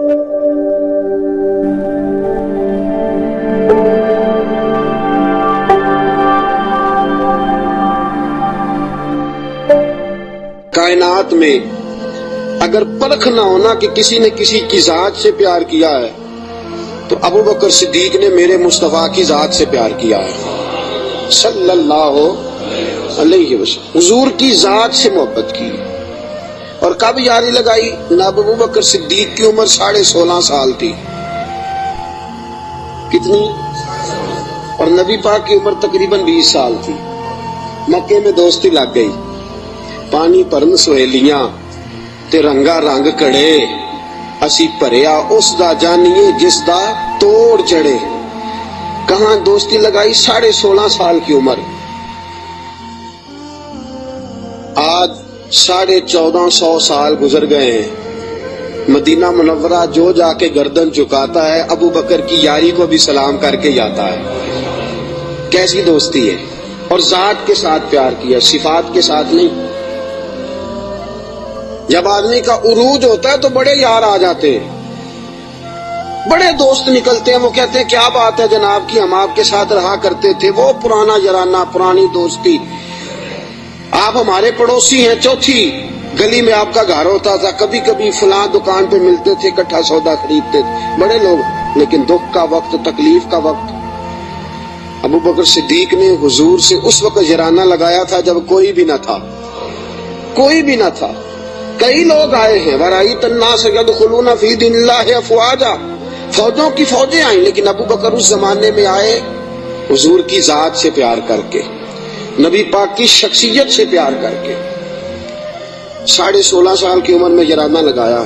کائنات میں اگر پرکھ نہ ہونا کہ کسی نے کسی کی ذات سے پیار کیا ہے تو ابو بکر صدیق نے میرے مصطفیٰ کی ذات سے پیار کیا ہے صلی اللہ علیہ وسلم، حضور کی ذات سے محبت کی۔ اور کب یاری لگائی؟ جناب ابو بکر صدیق کی عمر 16.5 سال تھی۔ کتنی؟ اور نبی پاک کی عمر تقریباً 20 سال تھی۔ مکے میں دوستی لگ گئی، پانی پرن سہیلیاں تے رنگا رنگ کڑے، اسی پریا اس دا جانیے جس دا توڑ چڑھے۔ کہاں دوستی لگائی؟ 16.5 سال کی عمر۔ آج 1450 سال گزر گئے ہیں، مدینہ منورہ جو جا کے گردن چکاتا ہے ابو بکر کی یاری کو بھی سلام کر کے جاتا ہے۔ کیسی دوستی ہے! اور ذات کے ساتھ پیار کیا، صفات کے ساتھ نہیں۔ جب آدمی کا عروج ہوتا ہے تو بڑے یار آ جاتے ہیں، بڑے دوست نکلتے ہیں، وہ کہتے ہیں کیا بات ہے جناب کی، ہم آپ کے ساتھ رہا کرتے تھے، وہ پرانا یارانہ، پرانی دوستی، آپ ہمارے پڑوسی ہیں، چوتھی گلی میں آپ کا گھر ہوتا تھا، کبھی کبھی فلاں دکان پہ ملتے تھے، اکٹھا سودا خریدتے تھے، بڑے لوگ۔ لیکن دکھ کا وقت، تکلیف کا وقت، ابو بکر صدیق نے حضور سے اس وقت یارانہ لگایا تھا جب کوئی بھی نہ تھا، کوئی بھی نہ تھا۔ کئی لوگ آئے ہیں، وَرَأَيْتَ النَّاسَ يَدْخُلُونَ فِي دِينِ اللَّهِ أَفْوَاجًا، فوجوں کی فوجیں آئیں، لیکن ابو بکر اس زمانے میں آئے حضور کی ذات سے پیار کر کے، نبی پاک کی شخصیت سے پیار کر کے۔ 16.5 سال کی عمر میں یارانہ لگایا۔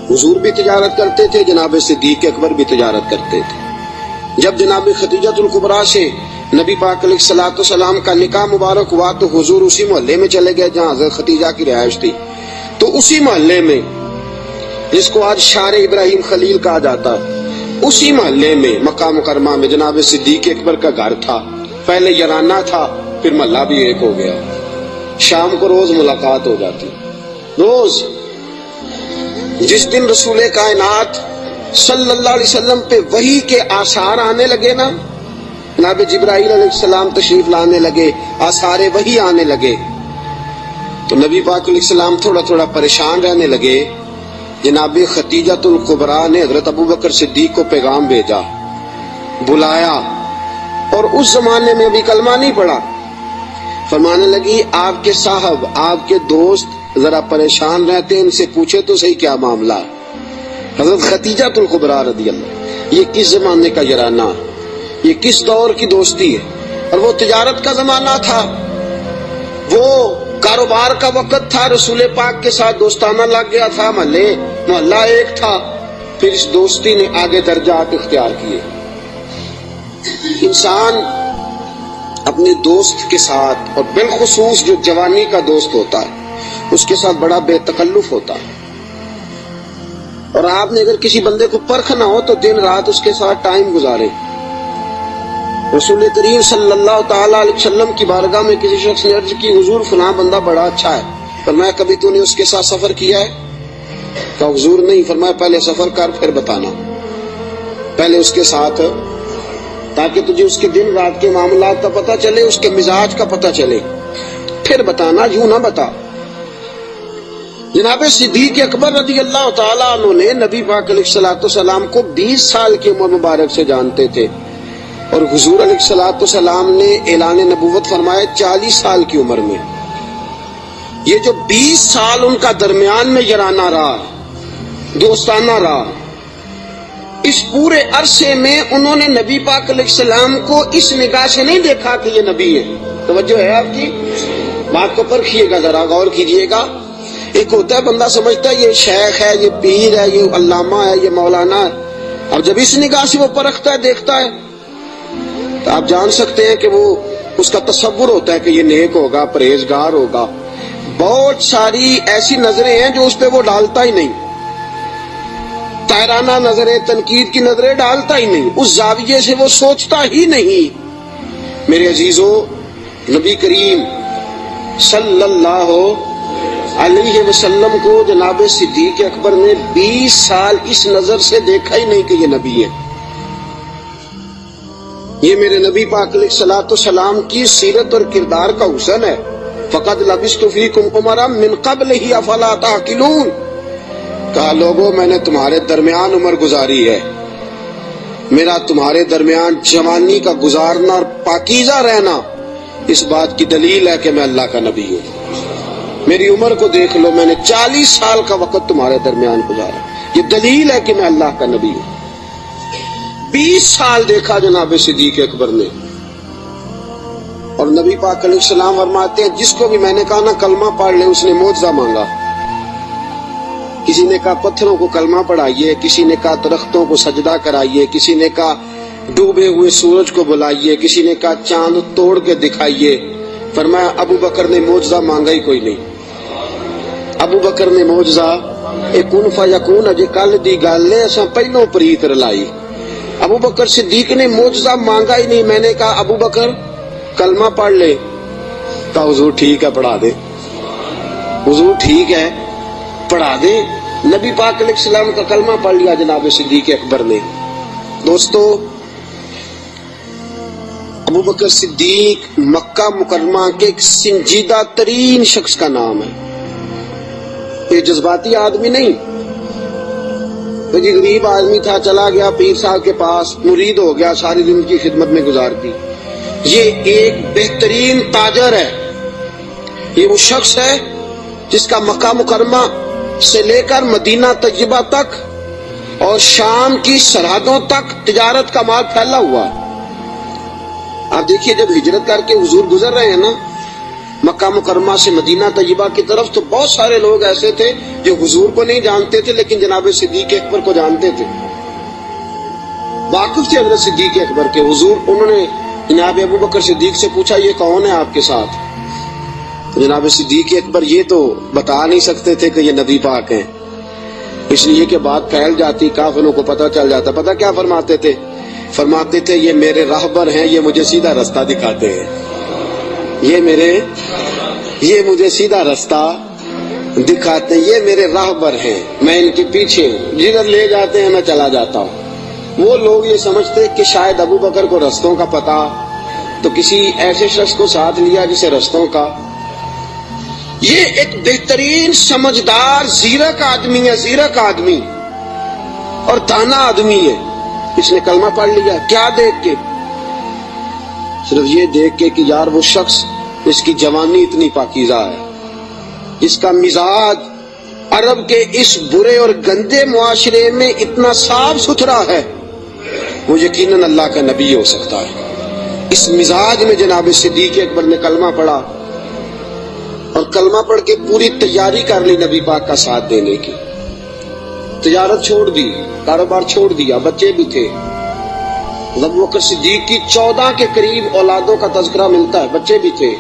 حضور بھی تجارت کرتے تھے، جناب صدیق اکبر بھی تجارت کرتے تھے۔ جب جناب خدیجہ الکبریٰ سے نبی پاک علیہ الصلوۃ والسلام کا نکاح مبارک ہوا تو حضور اسی محلے میں چلے گئے جہاں حضرت خدیجہ کی رہائش تھی۔ تو اسی محلے میں، جس کو آج شار ابراہیم خلیل کہا جاتا ہے، اسی محلے میں مکہ مکرمہ میں جناب صدیق اکبر کا گھر تھا۔ پہلے یارانہ تھا، پھر محلہ بھی ایک ہو گیا۔ شام کو روز ملاقات ہو جاتی، روز۔ جس دن رسول کائنات صلی اللہ علیہ وسلم پہ وحی کے آثار آنے لگے نا، جناب جبرائیل علیہ السلام تشریف لانے لگے، آثار وحی آنے لگے، تو نبی پاک علیہ السلام تھوڑا تھوڑا پریشان رہنے لگے۔ جناب خدیجہ الکبریٰ نے حضرت ابو بکر صدیق کو پیغام بھیجا، بلایا، اور اس زمانے میں ابھی کلمہ نہیں پڑا۔ فرمانے لگی آپ کے صاحب، آپ کے دوست ذرا پریشان رہتے ہیں، ان سے پوچھے تو صحیح کیا معاملہ۔ حضرت خدیجہ الکبریٰ رضی اللہ، یہ کس زمانے کا یارانہ، یہ کس دور کی دوستی ہے؟ اور وہ تجارت کا زمانہ تھا، وہ کاروبار کا وقت تھا، رسول پاک کے ساتھ دوستانہ لگ گیا تھا، محلہ ایک تھا۔ پھر اس دوستی نے آگے درجات اختیار کیے۔ انسان اپنے دوست کے ساتھ، اور بالخصوص جو جوانی کا دوست ہوتا ہے، اس کے ساتھ بڑا بے تکلف ہوتا ہے۔ اور آپ نے اگر کسی بندے کو پرکھنا ہو تو دن رات اس کے ساتھ ٹائم گزارے۔ رسول کریم صلی اللہ تعالی علیہ وسلم کی بارگاہ میں کسی شخص نے عرض کی، حضور فلاں بندہ بڑا اچھا ہے، فرمایا کبھی تو نے اس کے ساتھ سفر کیا ہے؟ کہا حضور نہیں۔ فرمایا پہلے سفر کر پھر بتانا، پہلے اس کے ساتھ، تاکہ تجھے اس کے دن رات کے معاملات کا پتہ چلے، اس کے مزاج کا پتہ چلے، پھر بتانا، یوں نہ بتا۔ جناب صدیق اکبر رضی اللہ تعالیٰ عنہ نے نبی پاک علیہ الصلوۃ والسلام کو 20 سال کی عمر مبارک سے جانتے تھے، اور حضور علیہ الصلوۃ والسلام نے اعلان نبوت فرمایا 40 سال کی عمر میں۔ یہ جو 20 سال ان کا درمیان میں یارانہ رہا، دوستانہ رہا، اس پورے عرصے میں انہوں نے نبی پاک علیہ السلام کو اس نگاہ سے نہیں دیکھا کہ یہ نبی ہے۔ توجہ ہے آپ کی؟ بات کو پرکھیے گا، ذرا غور کیجئے گا۔ ایک ہوتا ہے بندہ سمجھتا ہے یہ شیخ ہے، یہ پیر ہے، یہ علامہ ہے، یہ مولانا ہے، اب جب اس نگاہ سے وہ پرکھتا ہے، دیکھتا ہے، تو آپ جان سکتے ہیں کہ وہ اس کا تصور ہوتا ہے کہ یہ نیک ہوگا، پرہیزگار ہوگا۔ بہت ساری ایسی نظریں ہیں جو اس پہ وہ ڈالتا ہی نہیں، تائرانہ نظریں، تنقید کی نظریں ڈالتا ہی نہیں، اس زاویے سے وہ سوچتا ہی نہیں۔ میرے عزیزو، نبی کریم صلی اللہ علیہ وسلم کو جناب صدیق اکبر نے 20 سال اس نظر سے دیکھا ہی نہیں کہ یہ نبی ہے. یہ میرے نبی پاک علیہ الصلوۃ والسلام کی سیرت اور کردار کا حسن ہے. فقد لبثت فیکم عمرا من قبلہ افلا تعقلون. کہا لوگوں میں نے تمہارے درمیان عمر گزاری ہے، میرا تمہارے درمیان جوانی کا گزارنا اور پاکیزہ رہنا اس بات کی دلیل ہے کہ میں اللہ کا نبی ہوں. میری عمر کو دیکھ لو، میں نے 40 سال کا وقت تمہارے درمیان گزارا، یہ دلیل ہے کہ میں اللہ کا نبی ہوں. 20 سال دیکھا جناب صدیق اکبر نے. اور نبی پاک علیہ السلام فرماتے ہیں جس کو بھی میں نے کہا نا کلمہ پڑھ لے، اس نے معجزہ مانگا. کسی نے کہا پتھروں کو کلمہ پڑھائیے، کسی نے کہا درختوں کو سجدہ کرائیے، کسی نے کہا ڈوبے ہوئے سورج کو بلائیے، کسی نے کہا چاند توڑ کے دکھائیے. فرمایا ابو بکر نے معجزہ مانگا ہی کوئی نہیں. ابو بکر نے معجزہ کن فیکون اجے کل دی گل ہے، اساں پہلوں پریت رلائی. ابو بکر صدیق نے معجزہ مانگا ہی نہیں. میں نے کہا ابو بکر کلمہ پڑھ لے، کہا حضور ٹھیک ہے پڑھا دے، حضور ٹھیک ہے پڑھا دے. نبی پاک علیہ السلام کا کلمہ پڑھ لیا جناب صدیق اکبر نے. دوستو ابو بکر صدیق مکہ مکرمہ کے ایک سنجیدہ ترین شخص کا نام ہے. یہ جذباتی آدمی نہیں، یہ غریب آدمی تھا، چلا گیا پیر صاحب کے پاس، مرید ہو گیا، ساری دن کی خدمت میں گزار دی. یہ ایک بہترین تاجر ہے. یہ وہ شخص ہے جس کا مکہ مکرمہ سے لے کر مدینہ طیبہ تک اور شام کی سرحدوں تک تجارت کا مال پھیلا ہوا. آپ دیکھیے جب ہجرت کر کے حضور گزر رہے ہیں نا مکہ مکرمہ سے مدینہ طیبہ کی طرف، تو بہت سارے لوگ ایسے تھے جو حضور کو نہیں جانتے تھے لیکن جناب صدیق اکبر کو جانتے تھے، واقف تھے حضرت صدیق اکبر کے. حضور انہوں نے جناب ابو بکر صدیق سے پوچھا یہ کون ہے آپ کے ساتھ؟ جناب صدیق اکبر یہ تو بتا نہیں سکتے تھے کہ یہ نبی پاک ہیں، اس لیے کہ بات پھیل جاتی، کافروں کو پتہ چل جاتا. پتہ کیا فرماتے تھے؟ فرماتے تھے یہ میرے راہبر ہیں، یہ مجھے سیدھا رستہ دکھاتے ہیں، یہ مجھے سیدھا رستہ دکھاتے ہیں، یہ میرے راہبر ہیں، میں ان کے پیچھے ہوں، جدھر لے جاتے ہیں میں چلا جاتا ہوں. وہ لوگ یہ سمجھتے کہ شاید ابو بکر کو رستوں کا پتہ، تو کسی ایسے شخص کو ساتھ لیا جسے رستوں کا. یہ ایک بہترین سمجھدار زیرک آدمی ہے، زیرک آدمی اور دانا آدمی ہے. اس نے کلمہ پڑھ لیا. کیا دیکھ کے؟ صرف یہ دیکھ کے کہ یار وہ شخص اس کی جوانی اتنی پاکیزہ ہے، اس کا مزاج عرب کے اس برے اور گندے معاشرے میں اتنا صاف ستھرا ہے، وہ یقیناً اللہ کا نبی ہو سکتا ہے. اس مزاج میں جناب صدیق اکبر نے کلمہ پڑھا اور کلمہ پڑھ کے پوری تیاری کر لی نبی پاک کا ساتھ دینے کی. تجارت چھوڑ دی، کاروبار چھوڑ دیا، بچے بھی تھے. ابو بکر صدیق کی 14 کے قریب اولادوں کا تذکرہ ملتا ہے، بچے بھی تھے،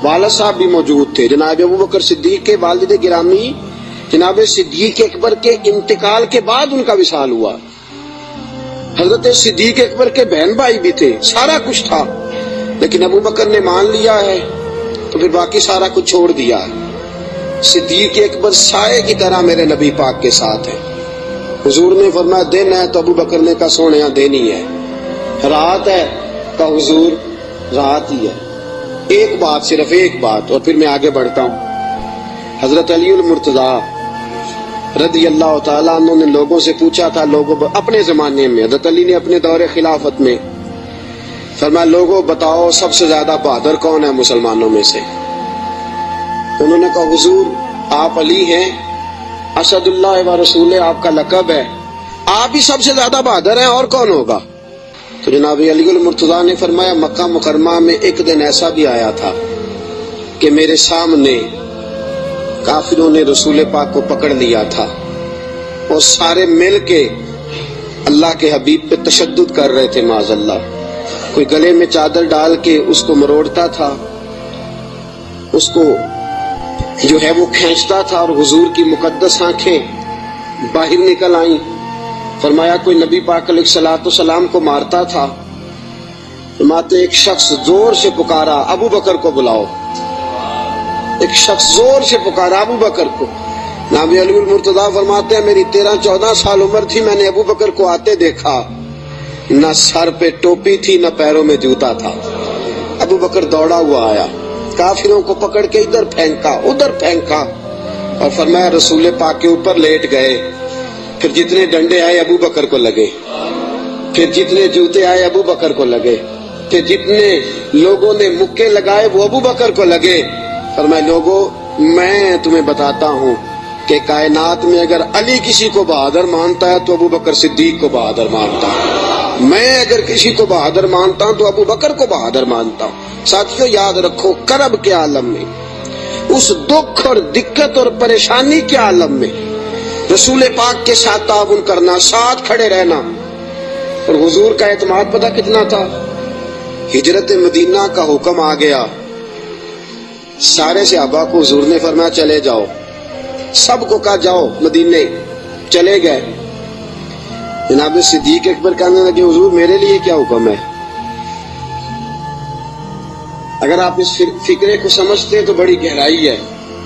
والد صاحب بھی موجود تھے. جناب ابو بکر صدیق کے والد گرامی جناب صدیق اکبر کے انتقال کے بعد ان کا وصال ہوا. حضرت صدیق اکبر کے بہن بھائی بھی تھے، سارا کچھ تھا، لیکن ابو بکر نے مان لیا ہے تو پھر باقی سارا کچھ چھوڑ دیا. صدیق اکبر سائے کی طرح میرے نبی پاک کے ساتھ ہے. حضور نے فرمایا دن ہے تو ابو بکر نے کہا سونے دینی ہے. رات ہے کہا حضور رات ہی ہے. ایک بات، صرف ایک بات، اور پھر میں آگے بڑھتا ہوں. حضرت علی المرتضیٰ رضی اللہ تعالیٰ عنہ نے لوگوں سے پوچھا تھا، لوگوں اپنے زمانے میں حضرت علی نے اپنے دور خلافت میں فرمایا لوگوں بتاؤ سب سے زیادہ بہادر کون ہے مسلمانوں میں سے؟ انہوں نے کہا حضور آپ علی ہیں، اسد اللہ و رسول آپ کا لقب ہے، آپ ہی سب سے زیادہ بہادر ہیں، اور کون ہوگا؟ تو جناب علی المرتضیٰ نے فرمایا مکہ مکرمہ میں ایک دن ایسا بھی آیا تھا کہ میرے سامنے کافروں نے رسول پاک کو پکڑ لیا تھا اور سارے مل کے اللہ کے حبیب پہ تشدد کر رہے تھے معاذ اللہ. کوئی گلے میں چادر ڈال کے اس کو مروڑتا تھا، اس کو جو ہے وہ کھینچتا تھا، اور حضور کی مقدس آنکھیں باہر نکل آئیں. فرمایا کوئی نبی پاک علیہ الصلوۃ والسلام کو مارتا تھا. فرماتے ایک شخص زور سے پکارا ابو بکر کو بلاؤ. ایک شخص زور سے پکارا ابو بکر کو. نابی علی المرتضیٰ فرماتے ہیں میری 13-14 سال عمر تھی، میں نے ابو بکر کو آتے دیکھا، نہ سر پہ ٹوپی تھی نہ پیروں میں جوتا تھا. ابو بکر دوڑا ہوا آیا، کافروں کو پکڑ کے ادھر پھینکا ادھر پھینکا اور فرمایا رسول پاک کے اوپر لیٹ گئے. پھر جتنے ڈنڈے آئے ابو بکر کو لگے، پھر جتنے جوتے آئے ابو بکر کو لگے، پھر جتنے لوگوں نے مکے لگائے وہ ابو بکر کو لگے. فرمایا لوگوں میں تمہیں بتاتا ہوں کہ کائنات میں اگر علی کسی کو بہادر مانتا ہے تو ابو بکر صدیق کو بہادر مانتا ہوں، میں اگر کسی کو بہادر مانتا ہوں تو ابو بکر کو بہادر مانتا ہوں. ساتھیوں یاد رکھو، کرب کے عالم میں، اس دکھ اور دقت اور پریشانی کے عالم میں رسول پاک کے ساتھ تعاون کرنا، ساتھ کھڑے رہنا. اور حضور کا اعتماد پتہ کتنا تھا؟ ہجرت مدینہ کا حکم آ گیا، سارے صحابہ کو حضور نے فرمایا چلے جاؤ، سب کو کہا جاؤ مدینے، چلے گئے. جناب صدیق اکبر کہنے لگے حضور میرے لیے کیا حکم ہے؟ اگر آپ اس فکرے کو سمجھتے تو بڑی گہرائی ہے.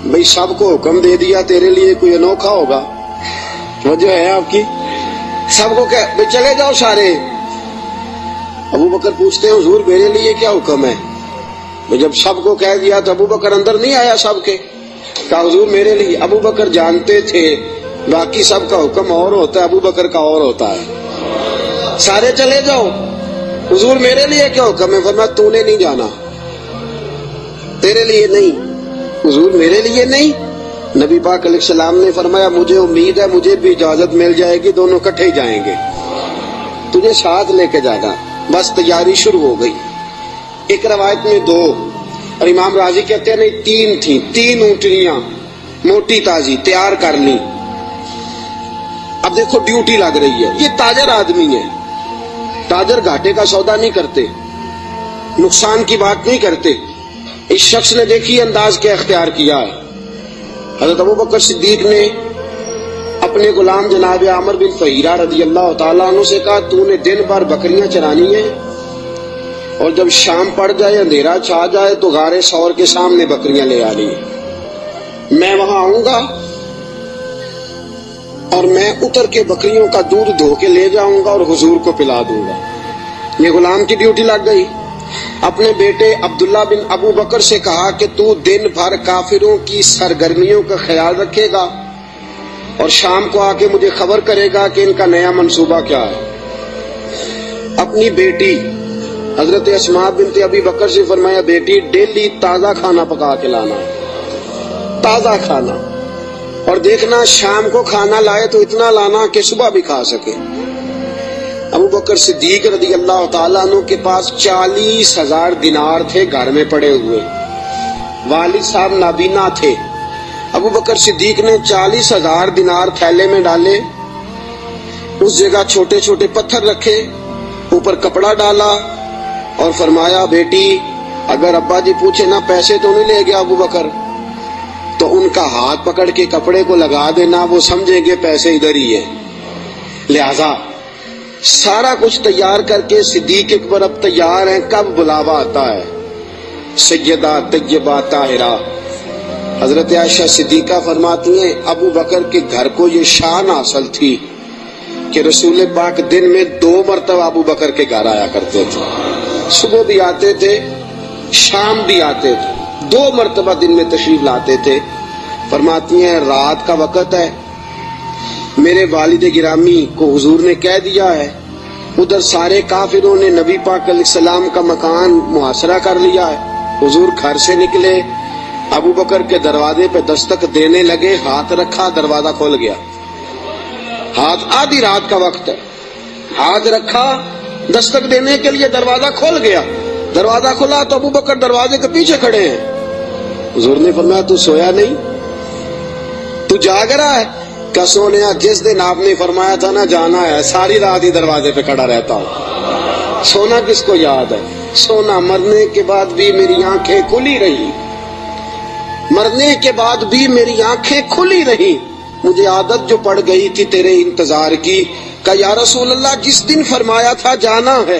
بھئی سب کو حکم دے دیا، تیرے لیے کوئی انوکھا ہوگا؟ وہ جو ہے آپ کی سب کو کہ بھئی چلے جاؤ سارے. ابو بکر پوچھتے ہیں حضور میرے لیے کیا حکم ہے؟ جب سب کو کہہ دیا تو ابو بکر اندر نہیں آیا سب کے، کہا حضور میرے لیے. ابو بکر جانتے تھے باقی سب کا حکم اور ہوتا ہے، ابو بکر کا اور ہوتا ہے. سارے چلے جاؤ، حضور میرے لیے کیا حکم ہے؟ فرمایا تو نے نہیں جانا، تیرے لیے نہیں. حضور میرے لیے نہیں؟ نبی پاک علیہ السلام نے فرمایا مجھے امید ہے مجھے بھی اجازت مل جائے گی، دونوں کٹھے ہی جائیں گے، تجھے ساتھ لے کے جانا. بس تیاری شروع ہو گئی. ایک روایت میں 2 اور امام راضی کہتے ہیں نہیں 3 تھیں، 3 اونٹنیاں موٹی تازی تیار کر لی. اب دیکھو ڈیوٹی لگ رہی ہے، یہ تاجر آدمی ہے، تاجر گھاٹے کا سودا نہیں کرتے، نقصان کی بات نہیں کرتے. اس شخص نے دیکھی انداز کیا اختیار کیا ہے. حضرت ابو بکر صدیق نے اپنے غلام جناب عامر بن فہیرہ رضی اللہ تعالیٰ عنہ سے کہا تو نے دن بھر بکریاں چرانی ہیں اور جب شام پڑ جائے اندھیرا چھا جائے تو غار ثور کے سامنے بکریاں لے آنی ہیں. میں وہاں آؤں گا اور میں اتر کے بکریوں کا دودھ دھو کے لے جاؤں گا اور حضور کو پلا دوں گا. یہ غلام کی ڈیوٹی لگ گئی. اپنے بیٹے عبداللہ بن ابو بکر سے کہا کہ تو دن بھر کافروں کی سرگرمیوں کا خیال رکھے گا اور شام کو آ کے مجھے خبر کرے گا کہ ان کا نیا منصوبہ کیا ہے. اپنی بیٹی حضرت اسماء بنت ابی بکر سے فرمایا بیٹی ڈیلی تازہ کھانا پکا کے لانا، تازہ کھانا، اور دیکھنا شام کو کھانا لائے تو اتنا لانا کہ صبح بھی کھا سکے. ابو بکر صدیق رضی اللہ تعالیٰ عنہ کے پاس 40,000 دینار تھے گھر میں پڑے ہوئے. والد صاحب نابینا تھے. ابو بکر صدیق نے 40,000 دینار تھیلے میں ڈالے، اس جگہ چھوٹے چھوٹے پتھر رکھے، اوپر کپڑا ڈالا اور فرمایا بیٹی اگر ابا جی پوچھے نا پیسے تو نہیں لے گیا ابو بکر، تو ان کا ہاتھ پکڑ کے کپڑے کو لگا دینا، وہ سمجھیں گے پیسے ادھر ہی ہے. لہذا سارا کچھ تیار کر کے صدیق اکبر اب تیار ہیں. کب بلاوا آتا ہے؟ سیدہ طیبہ طاہرہ حضرت عائشہ صدیقہ فرماتی ہیں ابو بکر کے گھر کو یہ شان حاصل تھی کہ رسول پاک دن میں 2 مرتبہ ابو بکر کے گھر آیا کرتے تھے. صبح بھی آتے تھے، شام بھی آتے تھے، 2 مرتبہ دن میں تشریف لاتے تھے. فرماتی ہیں رات کا وقت ہے، میرے والد گرامی کو حضور نے کہہ دیا ہے، ادھر سارے کافروں نے نبی پاک علیہ السلام کا مکان محاصرہ کر لیا ہے. حضور گھر سے نکلے، ابو بکر کے دروازے پہ دستک دینے لگے، ہاتھ رکھا دروازہ کھول گیا. ہاتھ آدھی رات کا وقت ہے، ہاتھ رکھا دستک دینے کے لیے دروازہ کھول گیا. دروازہ کھلا تو ابو بکر دروازے کے پیچھے کھڑے ہیں. حضور نے فرمایا تو سویا نہیں، تو جاگ رہا ہے؟ کہ سونیا جس دن آپ نے فرمایا تھا نا جانا ہے ساری رات ہی دروازے پہ کھڑا رہتا ہوں. سونا کس کو یاد ہے؟ سونا مرنے کے بعد بھی میری آنکھیں کھلی رہی، مرنے کے بعد بھی میری آنکھیں کھلی رہی. مجھے عادت جو پڑ گئی تھی تیرے انتظار کی کہ یا رسول اللہ جس دن فرمایا تھا جانا ہے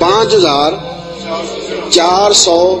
5400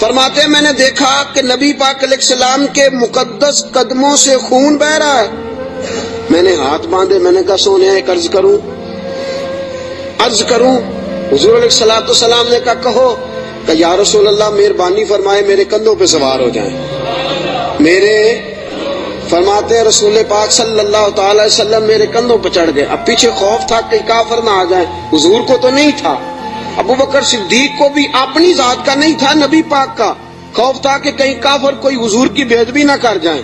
فرماتے ہیں میں نے دیکھا کہ نبی پاک علیہ السلام کے مقدس قدموں سے خون بہ رہا ہے. میں نے ہاتھ باندھے، میں نے کہا سونے ایک عرض کروں. حضور علیہ الصلوۃ والسلام نے کہا کہو. کہ یا رسول اللہ مہربانی فرمائے میرے کندھوں پہ سوار ہو جائیں. فرماتے ہیں رسول پاک صلی اللہ تعالی وسلم میرے کندھوں پہ چڑھ گئے. اب پیچھے خوف تھا کہ کافر نہ آ جائیں، حضور کو تو نہیں تھا، ابو بکر صدیق کو بھی اپنی ذات کا نہیں تھا، نبی پاک کا خوف تھا کہ کہیں کافر کوئی حضور کی بے ادبی نہ کر جائیں.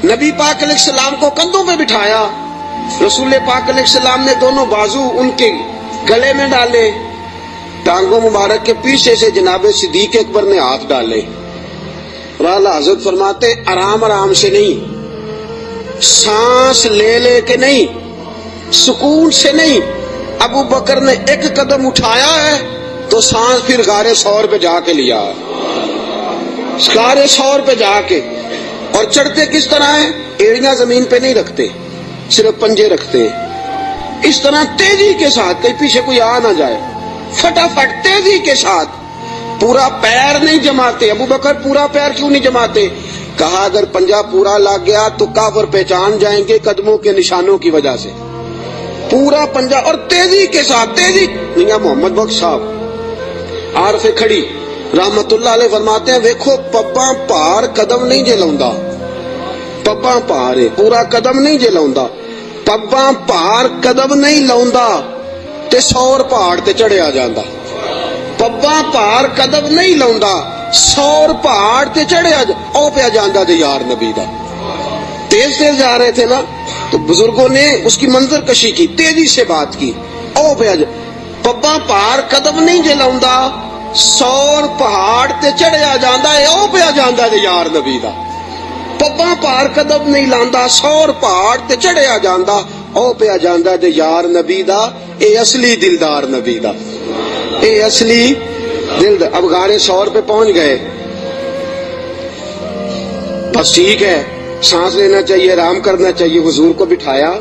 نبی پاک علیہ السلام کو کندھوں پہ بٹھایا. رسول پاک علیہ السلام نے دونوں بازو ان کے گلے میں ڈالے، ٹانگوں مبارک کے پیچھے سے جناب صدیق اکبر نے ہاتھ ڈالے. اور اعلیٰ حضرت فرماتے آرام آرام سے نہیں، سانس لے لے کے نہیں، سکون سے نہیں. ابو بکر نے ایک قدم اٹھایا ہے تو سانس پھر غار ثور پہ جا کے لیا، غار ثور پہ جا کے. اور چڑھتے کس طرح ہیں؟ ایڑیاں زمین پہ نہیں رکھتے، صرف پنجے رکھتے ہیں. اس طرح تیزی کے ساتھ، کہیں پیچھے کوئی آ نہ جائے، فٹافٹ تیزی کے ساتھ. پورا پیر نہیں جماتے. ابو بکر پورا پیر کیوں نہیں جماتے؟ کہا اگر پنجہ پورا لگ گیا تو کافر پہچان جائیں گے قدموں کے نشانوں کی وجہ سے. پورا پنجہ اور تیزی کے ساتھ. تیزی میاں محمد بخش صاحب عارف کھڑی رحمت اللہ علیہ فرماتے ہیں ویکھو پباں پار قدم نہیں جے لاؤندا، پباں پار ہے پورا قدم نہیں جے لاؤندا، پباں پار قدم نہیں لاؤندا تے سور پہاڑ تے چڑھیا جاندا. پباں پار قدم نہیں لاؤندا، سور پہاڑ تے چڑھیا او پیا جاندا تے یار نبی دا. تیز تیز جا رہے تھے نا تو بزرگوں نے اس کی منظر کشی کی، تیزی سے بات کی. او پیا پباں پار قدم نہیں جے لاؤندا، سور پہاڑ تے چڑھیا جاندا ہے او پیا جاندا تے یار نبی دا. پباں پار قدم نہیں لاندا، سور پہاڑ تے چڑھیا جاندا او پیا جاندا تے یار نبی دا. اے اصلی دلدار نبی دا، اے اصلی دل. اب غار ثور پہ پہنچ گئے، بس ٹھیک ہے، سانس لینا چاہیے، آرام کرنا چاہیے. حضور کو بٹھایا.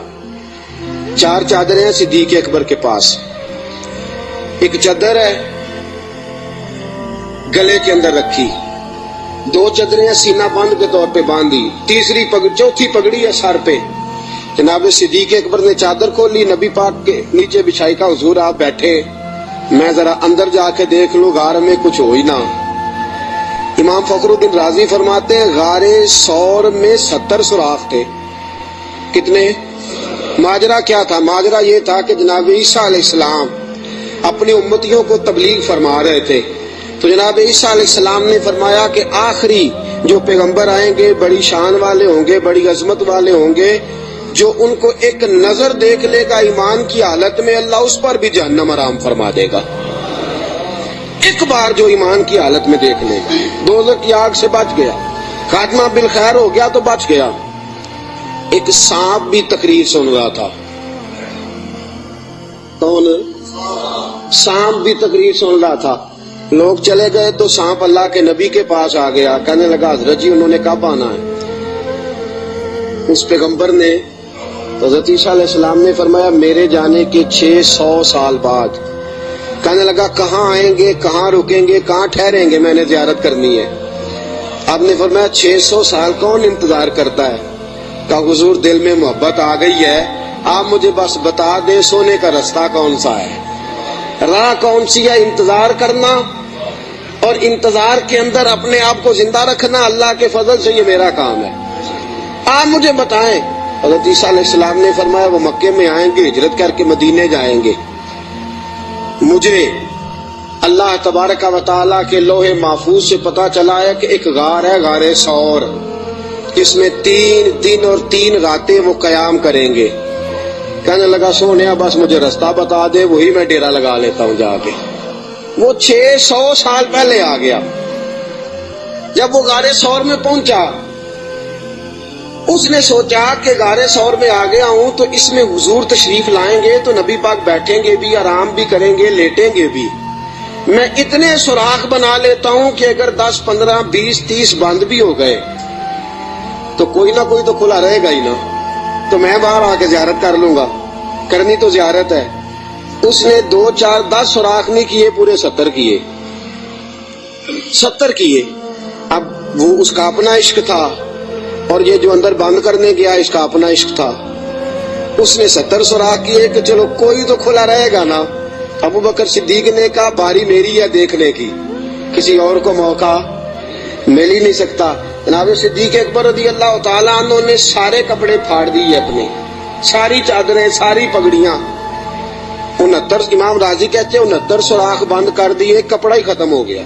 4 چادریں ہیں صدیق اکبر کے پاس. ایک چادر ہے گلے کے اندر رکھی، 2 چادریں سینہ بند کے طور پہ باندھی، چوتھی پگڑی ہے سر پہ. جناب صدیق اکبر نے چادر کھولی، نبی پاک کے نیچے بچھائی. کا حضور آپ بیٹھے، میں ذرا اندر جا کے دیکھ لوں غار میں کچھ ہو ہی نہ. امام فخر الدین رازی فرماتے ہیں غار ثور میں 70 سوراخ تھے. کتنے؟ ماجرا کیا تھا؟ ماجرا یہ تھا کہ جناب عیسیٰ علیہ السلام اپنی امتیوں کو تبلیغ فرما رہے تھے. تو جناب عیسیٰ علیہ السلام نے فرمایا کہ آخری جو پیغمبر آئیں گے بڑی شان والے ہوں گے، بڑی عظمت والے ہوں گے، جو ان کو ایک نظر دیکھ لے گا ایمان کی حالت میں اللہ اس پر بھی جہنم حرام فرما دے گا. ایک بار جو ایمان کی حالت میں دیکھ لے گا دوزخ کی آگ سے بچ گیا، خاتمہ بالخیر ہو گیا تو بچ گیا. ایک سانپ بھی تقریر سن رہا تھا. کون؟ سانپ بھی تقریر سن رہا تھا. لوگ چلے گئے تو سانپ اللہ کے نبی کے پاس آ گیا، کہنے لگا حضرت جی انہوں نے کب آنا ہے؟ اس پیغمبر نے حضرت عیسیٰ علیہ السلام نے فرمایا میرے جانے کے 600 سال بعد. کہنے لگا کہاں آئیں گے، کہاں رکیں گے، کہاں ٹھہریں گے، میں نے زیارت کرنی ہے. آپ نے فرمایا 600 سال کون انتظار کرتا ہے؟ کہا حضور دل میں محبت آ گئی ہے، آپ مجھے بس بتا دیں سونے کا رستہ کون سا ہے، راہ کون سی ہے. انتظار کرنا اور انتظار کے اندر اپنے آپ کو زندہ رکھنا اللہ کے فضل سے یہ میرا کام ہے، آپ مجھے بتائیں. حضرت عیسیٰ علیہ السلام نے فرمایا وہ مکے میں آئیں گے، ہجرت کر کے مدینے جائیں گے. مجھے اللہ تبارک و تعالیٰ کے لوح محفوظ سے پتا چلا ہے کہ ایک غار ہے غار ثور، جس میں 3 دن اور 3 راتیں وہ قیام کریں گے. کہنے لگا سونیا بس مجھے رستہ بتا دے، وہی میں ڈیرا لگا لیتا ہوں جا کے. وہ 600 سال پہلے آ گیا. جب وہ غار ثور میں پہنچا اس نے سوچا کہ غار ثور میں آ گیا ہوں تو اس میں حضور تشریف لائیں گے تو نبی پاک بیٹھیں گے بھی، آرام بھی کریں گے، لیٹیں گے بھی. میں اتنے سوراخ بنا لیتا ہوں کہ اگر 10 15 20 30 بند بھی ہو گئے تو کوئی نہ کوئی تو کھلا رہے گا ہی نا، تو میں باہر آ کے زیارت کر لوں گا، کرنی تو زیارت ہے. اس نے 2 4 10 سوراخ نہیں کیے، پورے 70 کیے. 70 کیے. اب وہ اس کا اپنا عشق تھا اور یہ جو اندر بند کرنے گیا اس کا اپنا عشق تھا. اس نے 70 سوراخ کیے کہ چلو کوئی تو کھلا رہے گا نا. ابو بکر صدیق نے کہا باری میری ہے دیکھنے کی، کسی اور کو موقع مل ہی نہیں سکتا. جناب صدیق اکبر رضی اللہ تعالیٰ عنہ نے سارے کپڑے پھاڑ دیے اپنے، ساری چادریں، ساری پگڑیاں. 69 امام راضی کہتے ہیں 69 سوراخ بند کر دیے، کپڑا ہی ختم ہو گیا.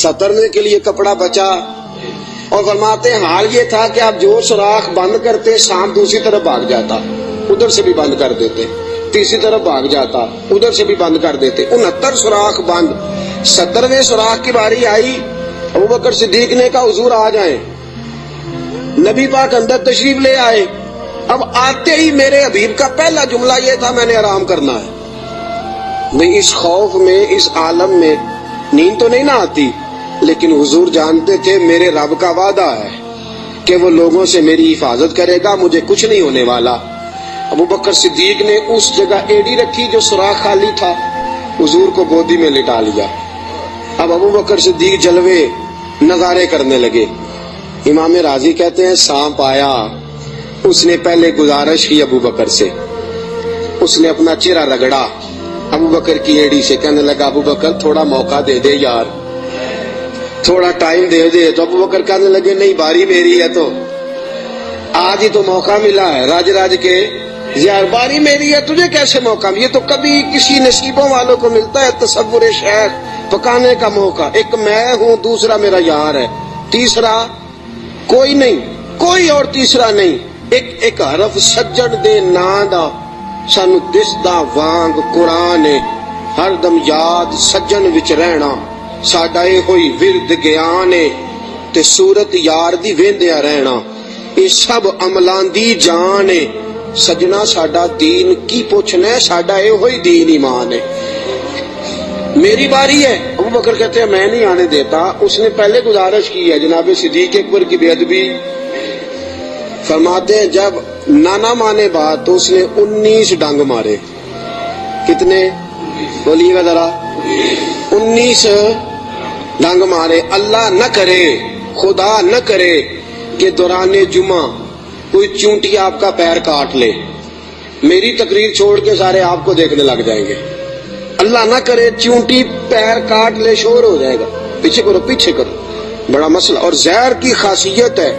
70 کے لیے کپڑا بچا. اور فرماتے ہیں حال یہ تھا کہ آپ جو سوراخ بند کرتے سانپ دوسری طرف بھاگ جاتا، ادھر سے بھی بند کر دیتے، تیسری طرف بھاگ جاتا، ادھر سے بھی بند کر دیتے. 69 سوراخ بند. 70ویں سوراخ کی باری آئی. ابو بکر صدیق نے کہا حضور آ جائیں. نبی پاک اندر تشریف لے آئے. اب آتے ہی میرے حبیب کا پہلا جملہ یہ تھا میں نے آرام کرنا ہے. بھئی اس خوف میں، اس عالم میں نیند تو نہیں نہ آتی، لیکن حضور جانتے تھے میرے رب کا وعدہ ہے کہ وہ لوگوں سے میری حفاظت کرے گا، مجھے کچھ نہیں ہونے والا. ابو بکر صدیق نے اس جگہ ایڑی رکھی جو سوراخ خالی تھا، حضور کو گودی میں لٹا لیا. اب ابو بکر صدیق جلوے نظارے کرنے لگے. امام راضی کہتے ہیں سانپ آیا، اس نے پہلے گزارش کی ابو بکر سے، اس نے اپنا چہرہ رگڑا ابو بکر کی ایڑی سے، کہنے لگا ابو بکر تھوڑا موقع دے دے یار، تھوڑا ٹائم دے دے. تو ابو بکر کہنے لگے نہیں باری میری ہے، تو آج ہی تو موقع ملا ہے راج راج کے یار، باری میری ہے تجھے کیسے موقع؟ یہ تو کبھی کسی نصیبوں والوں کو ملتا ہے تصور شیخ پکانے کا موقع. ایک میں ہوں، دوسرا میرا یار ہے، تیسرا کوئی نہیں، کوئی اور تیسرا نہیں. ایک حرف سجن دے نا دا سانو دسدا وانگ قرآن، ہر دم یاد سجن وچ رہنا ساڈا اے ہوئی ورد گیان تے صورت یار دی ویندیا رہنا، اے سب عملاں دی جان ہے. سجنا ساڈا دین کی پوچھنا ہے، ساڈا اے ہوئی دین ایمان ہے. میری باری ہے. ابو بکر کہتے ہیں میں نہیں آنے دیتا. اس نے پہلے گزارش کی ہے. جناب صدیق اکبر کی بے ادبی فرماتے ہیں جب نانا مانے بات تو اس نے 19 ڈنگ مارے. کتنے بولیے گا ذرا؟ 19 ڈنگ مارے. اللہ نہ کرے، خدا نہ کرے کہ دوران جمعہ کوئی چونٹی آپ کا پیر کاٹ لے، میری تقریر چھوڑ کے سارے آپ کو دیکھنے لگ جائیں گے. اللہ نہ کرے چونٹی پیر کاٹ لے، شور ہو جائے گا. پیچھے کرو پیچھے کرو، بڑا مسئلہ. اور زہر کی خاصیت ہے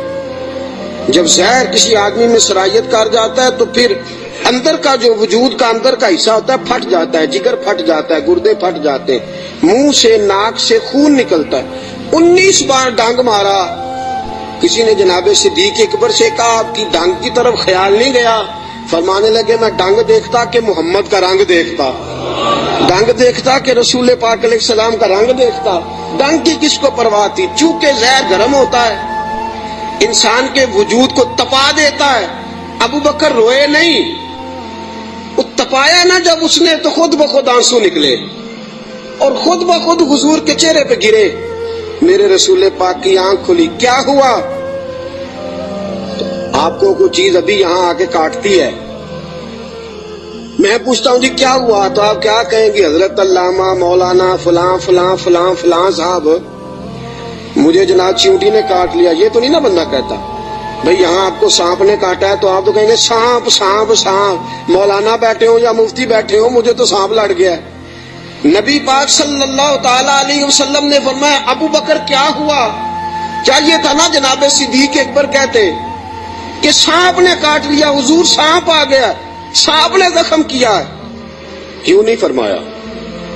جب زہر کسی آدمی میں سرایت کر جاتا ہے تو پھر اندر کا جو وجود کا اندر کا حصہ ہوتا ہے پھٹ جاتا ہے، جگر پھٹ جاتا ہے، گردے پھٹ جاتے ہیں، منہ سے ناک سے خون نکلتا ہے. 19 بار ڈانگ مارا. کسی نے جناب صدیق اکبر سے کہا آپ کی ڈانگ کی طرف خیال نہیں گیا؟ فرمانے لگے میں ڈانگ دیکھتا کہ محمد کا رنگ دیکھتا، ڈانگ دیکھتا کہ رسول پاک علیہ السلام کا رنگ دیکھتا. ڈانگ کی کس کو پرواہ تھی؟ چونکہ زہر گرم ہوتا ہے، انسان کے وجود کو تپا دیتا ہے. ابو بکر روئے نہیں، وہ تپایا نا جب اس نے تو خود بخود آنسو نکلے اور خود بخود حضور کے چہرے پہ گرے. میرے رسول پاک کی آنکھ کھلی. کیا ہوا؟ آپ کو کوئی چیز ابھی یہاں آ کے کاٹتی ہے، میں پوچھتا ہوں جی کیا ہوا تو آپ کیا کہیں گے؟ حضرت علامہ مولانا فلاں فلاں فلاں فلاں صاحب مجھے جناب چیونٹی نے کاٹ لیا. یہ تو نہیں نا بندہ کہتا. بھئی یہاں آپ کو سانپ نے کاٹا ہے تو آپ تو کہیں گے سانپ سانپ سانپ. مولانا بیٹھے ہوں یا مفتی بیٹھے ہوں مجھے تو سانپ لڑ گیا ہے. نبی پاک صلی اللہ تعالی علیہ وسلم نے فرمایا ابو بکر کیا ہوا؟ چاہیے تھا نا جناب صدیق اکبر کہتے کہ سانپ نے کاٹ لیا. حضور سانپ آ گیا، سانپ نے زخم کیا ہے. کیوں نہیں فرمایا؟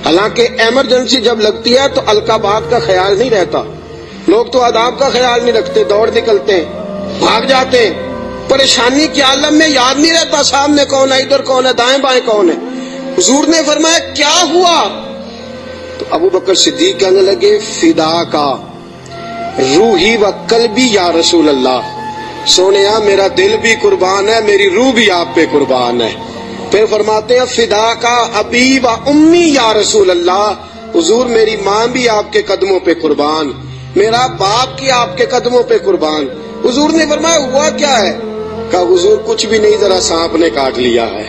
حالانکہ ایمرجنسی جب لگتی ہے تو القابات کا خیال نہیں رہتا. لوگ تو آداب کا خیال نہیں رکھتے، دوڑ نکلتے ہیں، بھاگ جاتے ہیں. پریشانی کے عالم میں یاد نہیں رہتا سامنے کون ہے، ادھر کون ہے، دائیں بائیں کون ہے. حضور نے فرمایا کیا ہوا؟ تو ابو بکر صدیق کہنے لگے فدا کا روحی و قلبی یا رسول اللہ. سونیا میرا دل بھی قربان ہے، میری روح بھی آپ پہ قربان ہے. پھر فرماتے ہیں فدا کا ابی و امی یا رسول اللہ. حضور میری ماں بھی آپ کے قدموں پہ قربان، میرا باپ کی آپ کے قدموں پہ قربان. حضور نے فرمایا ہوا کیا ہے؟ کہا حضور کچھ بھی نہیں، ذرا سانپ نے کاٹ لیا ہے.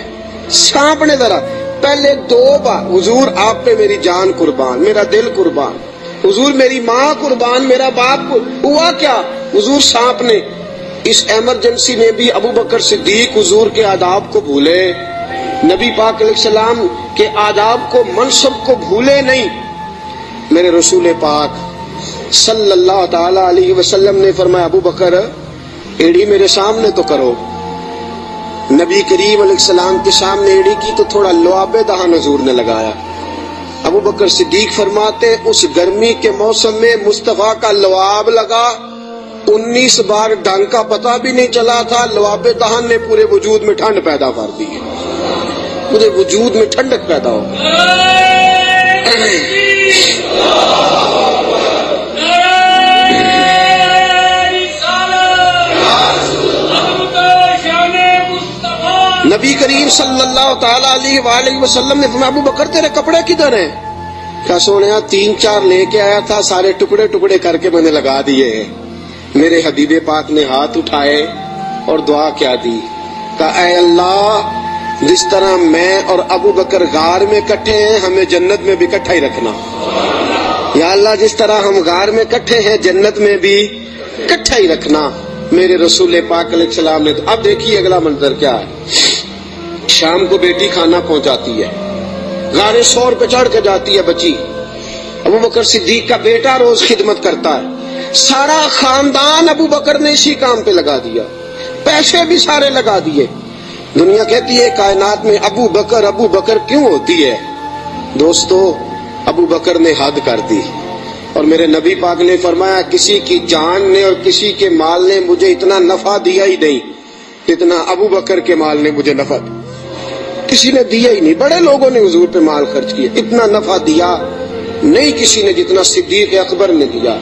سانپ نے ذرا پہلے 2 بار حضور آپ پہ میری جان قربان، میرا دل قربان، حضور میری ماں قربان، میرا باپ ہوا کیا؟ حضور سانپ نے۔ اس ایمرجنسی میں بھی ابو بکر صدیق حضور کے آداب کو بھولے، نبی پاک علیہ السلام کے آداب کو، منصب کو بھولے نہیں۔ میرے رسول پاک صلی اللہ تعالی علیہ وسلم نے فرمایا ابو بکر ایڑی میرے سامنے تو کرو۔ نبی کریم علیہ السلام کے سامنے ایڑی کی تو تھوڑا لعاب دہن حضور نے لگایا۔ ابو بکر صدیق فرماتے اس گرمی کے موسم میں مصطفیٰ کا لعاب لگا، 19 بار ڈنگ کا پتہ بھی نہیں چلا تھا۔ لعاب دہن نے پورے وجود میں ٹھنڈ پیدا کر دی، پورے وجود میں ٹھنڈک پیدا ہو گئی۔ نبی کریم صلی اللہ تعالی علیہ وآلہ وسلم نے فرمایا ابو بکر تیرے کپڑے کدھر ہیں؟ کہا سونیا 3-4 لے کے آیا تھا، سارے ٹکڑے ٹکڑے کر کے میں نے لگا دیے ہیں۔ میرے حبیب پاک نے ہاتھ اٹھائے اور دعا کیا دی، کہا اے اللہ جس طرح میں اور ابو بکر غار میں کٹھے ہیں ہمیں جنت میں بھی کٹھا ہی رکھنا۔ یا اللہ جس طرح ہم غار میں کٹھے ہیں جنت میں بھی کٹھا ہی رکھنا۔ میرے رسول پاک علیہ السلام نے اب دیکھیے اگلا منظر کیا ہے۔ شام کو بیٹی کھانا پہنچاتی ہے، غار سور پہ چڑھ کے جاتی ہے بچی۔ ابو بکر صدیق کا بیٹا روز خدمت کرتا ہے، سارا خاندان ابو بکر نے اسی کام پہ لگا دیا، پیسے بھی سارے لگا دیے۔ دنیا کہتی ہے کائنات میں ابو بکر کیوں ہوتی ہے؟ دوستو ابو بکر نے حد کر دی، اور میرے نبی پاک نے فرمایا کسی کی جان نے اور کسی کے مال نے مجھے اتنا نفع دیا ہی نہیں جتنا ابو بکر کے مال نے مجھے نفع دیا۔ کسی نے دیا ہی نہیں، بڑے لوگوں نے حضور پہ مال خرچ کیا، اتنا نفع دیا نہیں کسی نے جتنا صدیق اکبر نے دیا۔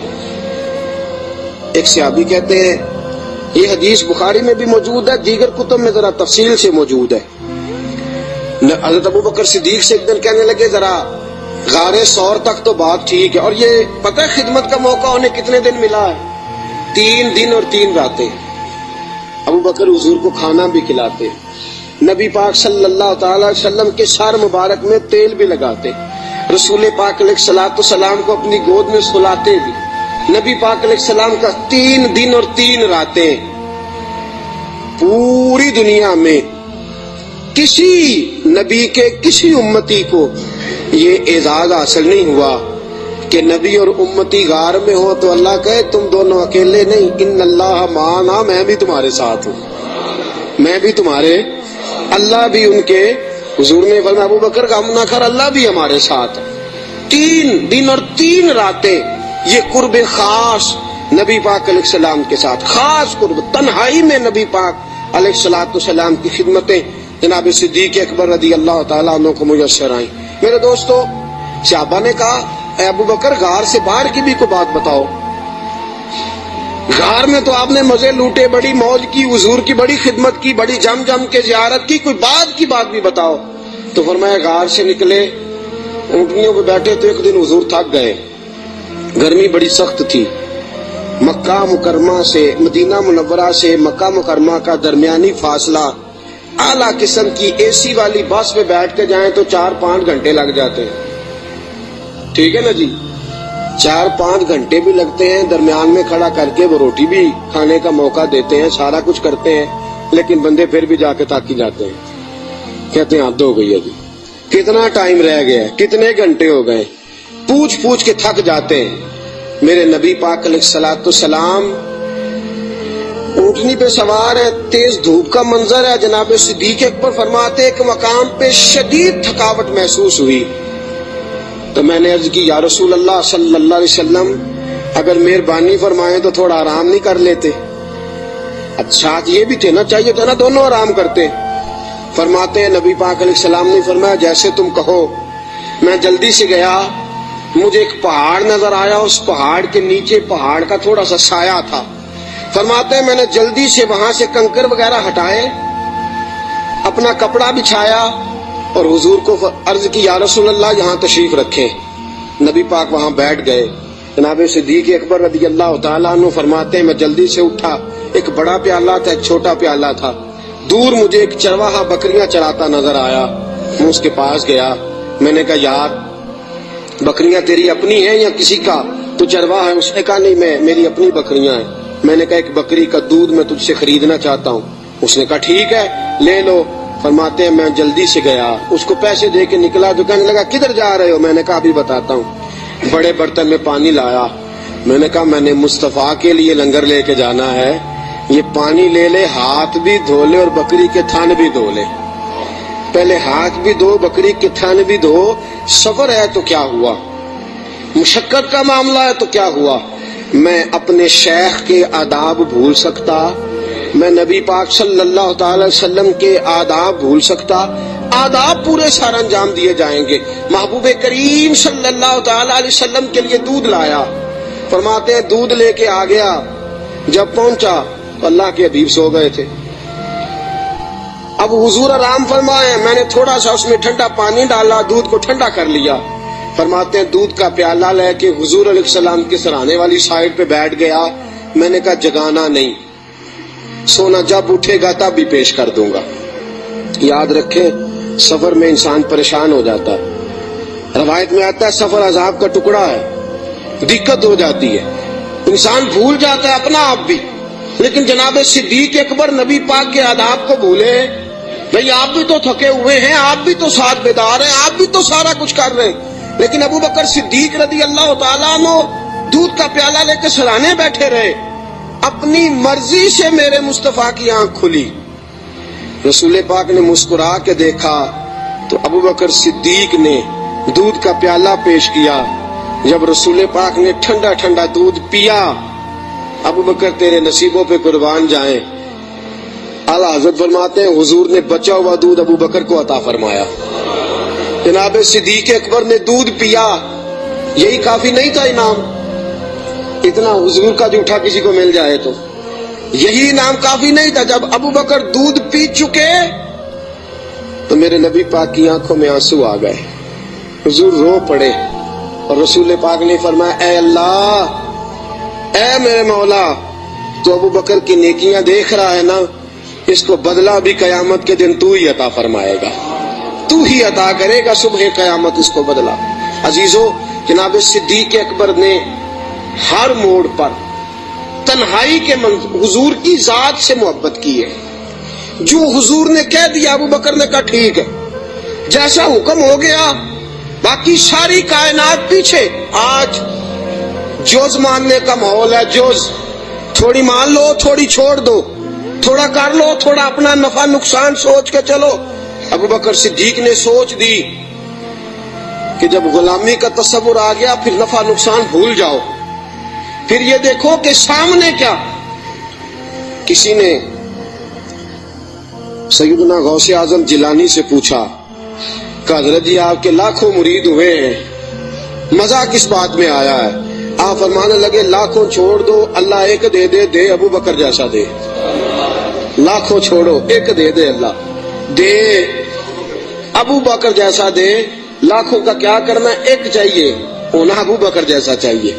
ایک صحابی کہتے ہیں یہ حدیث بخاری میں بھی موجود ہے، دیگر کتب میں ذرا تفصیل سے موجود ہے۔ حضرت ابو بکر صدیق سے ایک دن کہنے لگے ذرا غار سور تک تو بات ٹھیک ہے، اور یہ پتہ ہے خدمت کا موقع انہیں کتنے دن ملا ہے؟ 3 دن اور 3 راتیں۔ ابو بکر حضور کو کھانا بھی کھلاتے، نبی پاک صلی اللہ تعالی وسلم کے سر مبارک میں تیل بھی لگاتے، رسول پاک علیہ الصلوۃ والسلام کو اپنی گود میں سلاتے بھی۔ نبی پاک علیہ السلام کا 3 دن اور 3 راتیں پوری دنیا میں کسی نبی کے کسی امتی کو یہ اعزاز حاصل نہیں ہوا کہ نبی اور امتی غار میں ہو تو اللہ کہے تم دونوں اکیلے نہیں، ان اللہ معنا، میں بھی تمہارے ساتھ ہوں، میں بھی تمہارے۔ اللہ بھی ان کے حضور نے فرمایا ابو بکر غم نہ کر، اللہ بھی ہمارے ساتھ۔ 3 دن اور 3 راتیں یہ قرب خاص نبی پاک علیہ السلام کے ساتھ، خاص قرب، تنہائی میں نبی پاک علیہ الصلوۃ والسلام کی خدمتیں جناب صدیق اکبر رضی اللہ تعالیٰ عنہ کو میسر آئیں۔ میرے دوستو صحابہ نے کہا اے ابو بکر غار سے باہر کی بھی کوئی بات بتاؤ، غار میں تو آپ نے مزے لوٹے، بڑی موج کی، حضور کی بڑی خدمت کی، بڑی جم جم کے زیارت کی، کوئی بعد کی بات بھی بتاؤ۔ تو فرمایا غار سے نکلے، اونٹنیوں پہ بیٹھے تو ایک دن حضور تھک گئے، گرمی بڑی سخت تھی، مکہ مکرمہ سے مدینہ منورہ سے مکہ مکرمہ کا درمیانی فاصلہ، اعلیٰ قسم کی اے سی والی بس پہ بیٹھ کے جائیں تو 4-5 گھنٹے لگ جاتے ہیں، ٹھیک ہے نا جی، 4-5 گھنٹے بھی لگتے ہیں، درمیان میں کھڑا کر کے وہ روٹی بھی کھانے کا موقع دیتے ہیں، سارا کچھ کرتے ہیں، لیکن بندے پھر بھی جا کے تاکی جاتے ہیں، کہتے ہیں حد ہو گئی ہے جی، کتنا ٹائم رہ گیا ہے، کتنے گھنٹے ہو گئے، پوچھ پوچھ کے تھک جاتے ہیں۔ میرے نبی پاک علیہ الصلوۃ والسلام اونٹنی پہ سوار ہے، تیز دھوپ کا منظر ہے، جناب صدیق اکبر فرماتے ایک مقام پہ شدید تھکاوٹ محسوس ہوئی تو میں نے عرض کی یا رسول اللہ صلی اللہ علیہ وسلم اگر مہربانی فرمائیں تو تھوڑا آرام نہیں کر لیتے؟ اچھا یہ بھی تھے نا، چاہیے تھا نا دونوں آرام کرتے۔ فرماتے ہیں نبی پاک علیہ السلام نے فرمایا جیسے تم کہو۔ میں جلدی سے گیا، مجھے ایک پہاڑ نظر آیا، اس پہاڑ کے نیچے پہاڑ کا تھوڑا سا سایہ تھا۔ فرماتے ہیں میں نے جلدی سے وہاں سے کنکر وغیرہ ہٹائے، اپنا کپڑا بچھایا اور حضور کو عرض کی یا رسول اللہ یہاں تشریف رکھیں۔ نبی پاک وہاں بیٹھ گئے۔ جناب صدیق اکبر رضی اللہ تعالیٰ عنہ فرماتے ہیں میں جلدی سے اٹھا، ایک بڑا پیالہ تھا، ایک چھوٹا پیالہ تھا، دور مجھے ایک چرواہا بکریاں چراتا نظر آیا۔ میں اس کے پاس گیا، میں نے کہا یار بکریاں تیری اپنی ہیں یا کسی کا؟ تو چرواہ ہے؟ اس نے کہا نہیں، میری اپنی بکریاں ہیں۔ میں نے کہا ایک بکری کا دودھ میں تجھ سے خریدنا چاہتا ہوں۔ اس نے کہا ٹھیک ہے لے لو۔ فرماتے ہیں میں جلدی سے گیا، اس کو پیسے دے کے نکلا تو کہنے لگا کدھر جا رہے ہو؟ میں نے کہا ابھی بتاتا ہوں۔ بڑے برتن میں پانی لایا، میں نے کہا میں نے مصطفیٰ کے لیے لنگر لے کے جانا ہے، یہ پانی لے لے، ہاتھ بھی دھو لے اور بکری کے تھن بھی دھو لے۔ پہلے ہاتھ بھی دھو، بکری کے تھن بھی دھو۔ سفر ہے تو کیا ہوا، مشقت کا معاملہ ہے تو کیا ہوا؟ میں اپنے شیخ کے آداب بھول سکتا؟ میں نبی پاک صلی اللہ تعالی وسلم کے آداب بھول سکتا؟ آداب پورے سر انجام دیے جائیں گے۔ محبوب کریم صلی اللہ تعالی علیہ وسلم کے لیے دودھ لایا، فرماتے ہیں دودھ لے کے آ گیا، جب پہنچا تو اللہ کے حبیب سو گئے تھے۔ اب حضور آرام فرمائے، میں نے تھوڑا سا اس میں ٹھنڈا پانی ڈالا، دودھ کو ٹھنڈا کر لیا۔ فرماتے ہیں دودھ کا پیالہ لے کے حضور علیہ السلام کے سرانے والی سائڈ پہ بیٹھ گیا۔ میں نے کہا جگانا نہیں، سونا جب اٹھے گا تب بھی پیش کر دوں گا۔ یاد رکھیں سفر میں انسان پریشان ہو جاتا ہے، روایت میں آتا ہے سفر عذاب کا ٹکڑا ہے، دقت ہو جاتی ہے، انسان بھول جاتا ہے اپنا آپ بھی۔ لیکن جناب صدیق اکبر نبی پاک کے آداب کو بھولے؟ بھئی آپ بھی تو تھکے ہوئے ہیں، آپ بھی تو ساتھ بیدار ہیں، آپ بھی تو سارا کچھ کر رہے ہیں، لیکن ابو بکر صدیق رضی اللہ تعالیٰ عنہ دودھ کا پیالہ لے کے سرانے بیٹھے رہے۔ اپنی مرضی سے میرے مصطفیٰ کی آنکھ کھلی، رسول پاک نے مسکرا کے دیکھا تو ابو بکر صدیق نے دودھ کا پیالہ پیش کیا۔ جب رسول پاک نے ٹھنڈا ٹھنڈا دودھ پیا، ابو بکر تیرے نصیبوں پہ قربان جائیں، اعلیٰ حضرت فرماتے ہیں حضور نے بچا ہوا دودھ ابو بکر کو عطا فرمایا۔ جناب صدیق اکبر نے دودھ پیا، یہی کافی نہیں تھا انعام؟ اتنا حضور کا جھوٹا کسی کو مل جائے تو یہی انعام کافی نہیں تھا؟ جب ابو بکر دودھ پی چکے تو میرے نبی پاک کی آنکھوں میں آنسو آ گئے، حضور رو پڑے، اور رسول پاک نے فرمایا اے اللہ، اے میرے مولا، تو ابو بکر کی نیکیاں دیکھ رہا ہے نا، اس کو بدلہ بھی قیامت کے دن تو ہی عطا فرمائے گا، تو ہی عطا کرے گا صبح قیامت اس کو بدلہ۔ عزیزو، جناب صدیق اکبر نے ہر موڑ پر تنہائی کے حضور کی ذات سے محبت کی ہے۔ جو حضور نے کہہ دیا ابو بکر نے کہا ٹھیک ہے، جیسا حکم ہو گیا، باقی ساری کائنات پیچھے۔ آج جوز ماننے کا ماحول ہے، جوز، تھوڑی مان لو تھوڑی چھوڑ دو، تھوڑا کر لو تھوڑا اپنا نفع نقصان سوچ کے چلو۔ ابو بکر صدیق نے سوچ دی کہ جب غلامی کا تصور آ گیا پھر نفع نقصان بھول جاؤ، پھر یہ دیکھو کہ سامنے کیا۔ کسی نے سیدنا غوث اعظم جیلانی سے پوچھا کہ حضرت جی آپ کے لاکھوں مرید ہوئے ہیں، مزہ کس بات میں آیا ہے؟ آپ فرمانے لگے لاکھوں چھوڑ دو، اللہ ایک دے دے، دے ابو بکر جیسا دے۔ لاکھوں چھوڑو، ایک دے دے اللہ، دے ابو بکر جیسا دے۔ لاکھوں کا کیا کرنا، ایک چاہیے، ہونا ابو بکر جیسا چاہیے،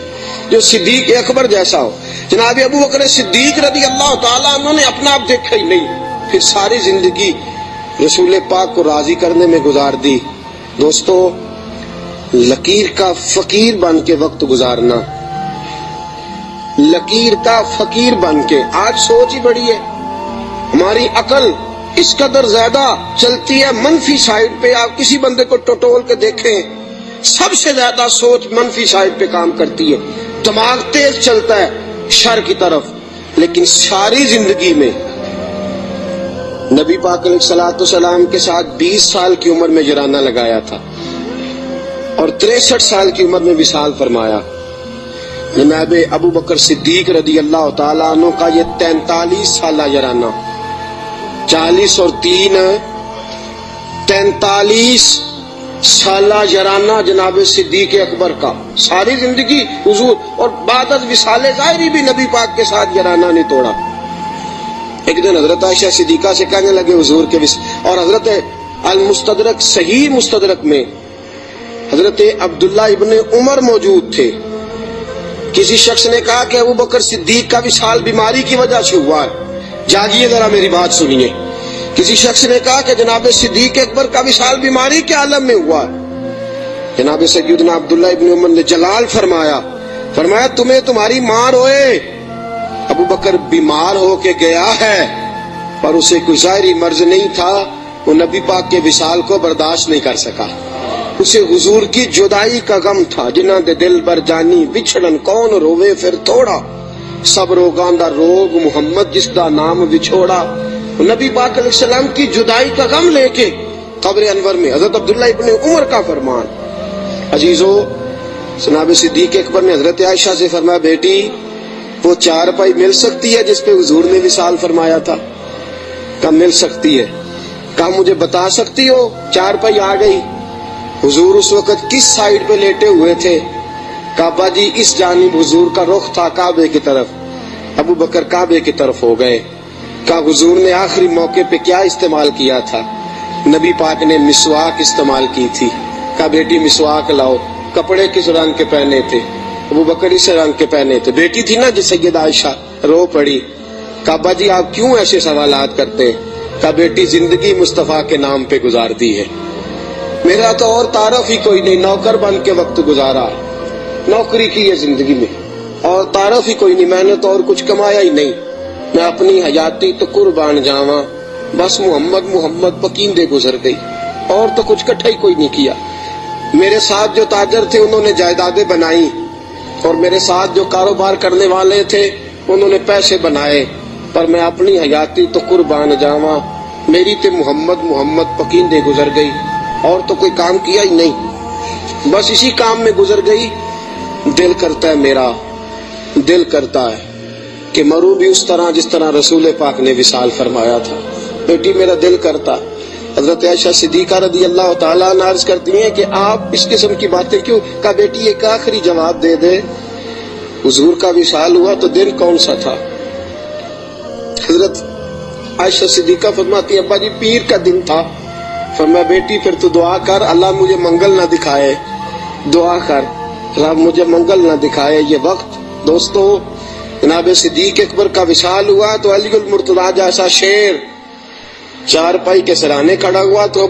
جو صدیق اکبر جیسا ہو۔ جناب ابو بکر صدیق رضی اللہ تعالیٰ عنہ نے اپنا آپ دیکھا ہی نہیں، پھر ساری زندگی رسول پاک کو راضی کرنے میں گزار دی۔ دوستو، لکیر کا فقیر بن کے وقت گزارنا، لکیر کا فقیر بن کے، آج سوچ ہی بڑی ہے، ہماری عقل اس قدر زیادہ چلتی ہے منفی سائڈ پہ۔ آپ کسی بندے کو ٹٹول کے دیکھیں، سب سے زیادہ سوچ منفی سائڈ پہ کام کرتی ہے، دماغ تیز چلتا ہے شر کی طرف۔ لیکن ساری زندگی میں نبی پاک علیہ الصلوۃ والسلام کے ساتھ 20 سال کی عمر میں جرانہ لگایا تھا اور 63 سال کی عمر میں وصال فرمایا۔ جناب ابو بکر صدیق رضی اللہ تعالیٰ عنہ کا یہ 43 سالہ جرانہ، 40 اور 3 43 سالہ جرانہ جناب صدیق اکبر کا، ساری زندگی حضور، اور بعد از وصال ظاہری بھی نبی پاک کے ساتھ جرانہ نہیں توڑا۔ ایک دن حضرت عائشہ صدیقہ سے کہنے لگے حضور کے اور حضرت المستدرک صحیح مستدرک میں حضرت عبداللہ ابن عمر موجود تھے۔ کسی شخص نے کہا کہ ابو بکر صدیق کا وصال بیماری کی وجہ سے ہوا ہے، جاگیے ذرا میری بات سنیے۔ کسی شخص نے کہا کہ جناب صدیق اکبر کا وصال بیماری کے عالم میں ہوا ہے. جناب سیدنا عبداللہ ابن عمر نے جلال فرمایا تمہیں تمہاری ماں روئے. ابو بکر بیمار ہو کے گیا ہے پر اسے کوئی ظاہری مرض نہیں تھا، وہ نبی پاک کے وصال کو برداشت نہیں کر سکا. اسے حضور کی جدائی کا غم تھا. جنہاں دے دل بر جانی بچھڑن کون روے پھر تھوڑا، سب روگاندہ روگ محمد جس دا نام بچھوڑا. نبی پاک علیہ السلام کی جدائی کا غم لے کے قبر انور میں حضرت عبداللہ ابن عمر کا فرمان. عزیزو، جناب صدیق اکبر نے حضرت عائشہ سے فرمایا بیٹی وہ چارپائی مل سکتی ہے جس پہ حضور نے وصال فرمایا تھا؟ کہا مل سکتی ہے. کہا مجھے بتا سکتی ہو؟ چارپائی آ گئی. حضور اس وقت کس سائیڈ پہ لیٹے ہوئے تھے؟ کعبہ جی اس جانب حضور کا رخ تھا کعبے کی طرف. ابو بکر کعبے کی طرف ہو گئے. کہا حضور نے آخری موقع پہ کیا استعمال کیا تھا؟ نبی پاک نے مسواک استعمال کی تھی. کہا بیٹی مسواک لاؤ. کپڑے کس رنگ کے پہنے تھے؟ ابو بکر اس رنگ کے پہنے تھے. بیٹی تھی نا جس سیدہ عائشہ رو پڑی. کعبہ جی آپ کیوں ایسے سوالات کرتے ہیں؟ کہا بیٹی زندگی مصطفیٰ کے نام پہ گزار دی ہے، میرا تو اور تعارف ہی کوئی نہیں، نوکر بن کے وقت گزارا، نوکری کی ہے زندگی میں، اور تعارف ہی کوئی نہیں، میں نے تو اور کچھ کمایا ہی نہیں، میں اپنی حیاتی تو قربان جاواں، بس محمد محمد پکیندے گزر گئی، اور تو کچھ کٹھا ہی کوئی نہیں کیا. میرے ساتھ جو تاجر تھے انہوں نے جائیدادیں بنائی، اور میرے ساتھ جو کاروبار کرنے والے تھے انہوں نے پیسے بنائے، پر میں اپنی حیاتی تو قربان جاواں، میری تے محمد محمد پکیندے گزر گئی، اور تو کوئی کام کیا ہی نہیں، بس اسی کام میں گزر گئی. دل کرتا ہے، میرا دل کرتا ہے کہ مروں بھی اس طرح جس طرح رسول پاک نے وصال فرمایا تھا. بیٹی میرا دل کرتا. حضرت عائشہ صدیقہ رضی اللہ تعالیٰ عنہ عرض کرتی ہیں کہ آپ اس قسم کی باتیں کیوں؟ کہا بیٹی ایک آخری جواب دے دے، حضور کا وصال ہوا تو دن کون سا تھا؟ حضرت عائشہ صدیقہ فرماتی ہے ابا جی پیر کا دن تھا. فرمایا بیٹی پھر تو دعا کر اللہ مجھے منگل نہ دکھائے، دعا کر اللہ مجھے منگل نہ دکھائے یہ وقت. دوستو، جناب صدیق اکبر کا وصال ہوا تو علی المرتضیٰ جیسا شیر چارپائی کے سرانے کھڑا ہوا تو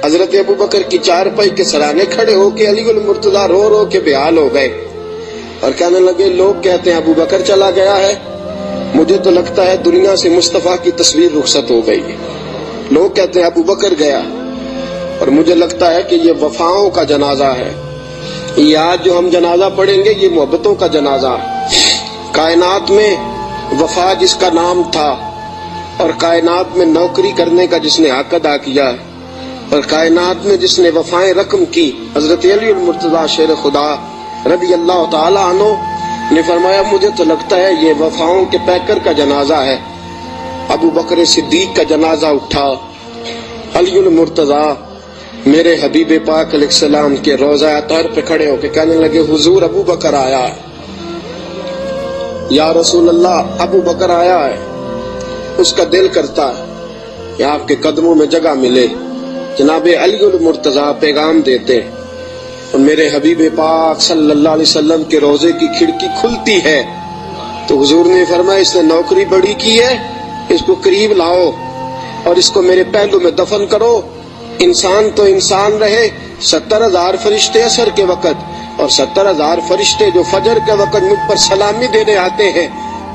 حضرت ابو بکر کی چارپائی کے سرانے کھڑے ہو کے علی المرتضیٰ رو رو کے بےحال ہو گئے اور کہنے لگے لوگ کہتے ہیں ابو بکر چلا گیا ہے، مجھے تو لگتا ہے دنیا سے مصطفیٰ کی تصویر رخصت ہو گئی ہے. لوگ کہتے ہیں ابو بکر گیا، اور مجھے لگتا ہے کہ یہ وفاؤں کا جنازہ ہے. یہ آج جو ہم جنازہ پڑھیں گے یہ محبتوں کا جنازہ. کائنات میں وفا جس کا نام تھا، اور کائنات میں نوکری کرنے کا جس نے حق ادا کیا، اور کائنات میں جس نے وفائیں رقم کی، حضرت علی المرتضیٰ شیر خدا رضی اللہ تعالی عنہ نے فرمایا مجھے تو لگتا ہے یہ وفاؤں کے پیکر کا جنازہ ہے. ابو بکر صدیق کا جنازہ اٹھا. علی المرتضیٰ میرے حبیب پاک علیہ السلام کے روضہ اطہر پہ کھڑے ہو کے کہنے لگے حضور ابو بکر آیا ہے، یا رسول اللہ ابو بکر آیا ہے. اس کا دل کرتا ہے کہ آپ کے قدموں میں جگہ ملے. جناب علی المرتضیٰ پیغام دیتے اور میرے حبیب پاک صلی اللہ علیہ وسلم کے روضے کی کھڑکی کھلتی ہے تو حضور نے فرمایا اس نے نوکری بڑی کی ہے، اس کو قریب لاؤ اور اس کو میرے پہلو میں دفن کرو. انسان تو انسان رہے، 70,000 فرشتے عصر کے وقت اور 70,000 فرشتے جو فجر کے وقت مجھ پر سلامی دینے آتے ہیں،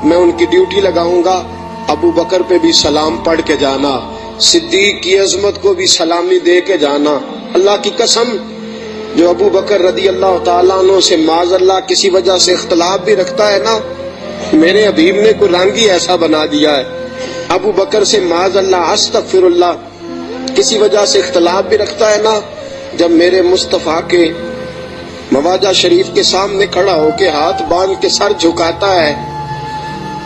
میں ان کی ڈیوٹی لگاؤں گا. ابو بکر پہ بھی سلام پڑھ کے جانا، صدیق کی عظمت کو بھی سلامی دے کے جانا. اللہ کی قسم جو ابو بکر رضی اللہ تعالیٰ عنہ سے معاذ اللہ کسی وجہ سے اختلاف بھی رکھتا ہے نا، میرے حبیب نے کوئی رنگ ہی ایسا بنا دیا ہے. ابو بکر سے معاذ اللہ استغفر اللہ کسی وجہ سے اختلاف بھی رکھتا ہے نا، جب میرے مصطفیٰ کے مواجہ شریف کے سامنے کھڑا ہو کے ہاتھ باندھ کے سر جھکاتا ہے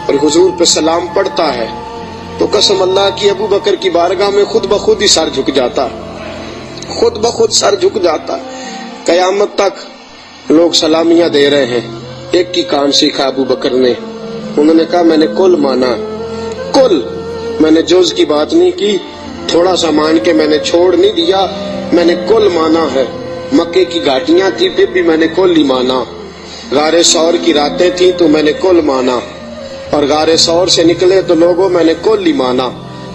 اور حضور پہ سلام پڑھتا ہے تو قسم اللہ کی ابو بکر کی بارگاہ میں خود بخود ہی سر جھک جاتا، خود بخود سر جھک جاتا. قیامت تک لوگ سلامیاں دے رہے ہیں. ایک کی کام سیکھا ابو بکر نے، انہوں نے کہا میں نے کل مانا، کل، میں نے جز کی بات نہیں کی، تھوڑا سا مان کے میں نے چھوڑ نہیں دیا، میں نے کل مانا ہے. مکے کی گھاٹیاں تھی پھر بھی میں نے کل ہی مانا، غار ثور کی راتیں تھی تو میں نے کل مانا، اور غار ثور سے نکلے تو لوگوں میں نے کل ہی مانا.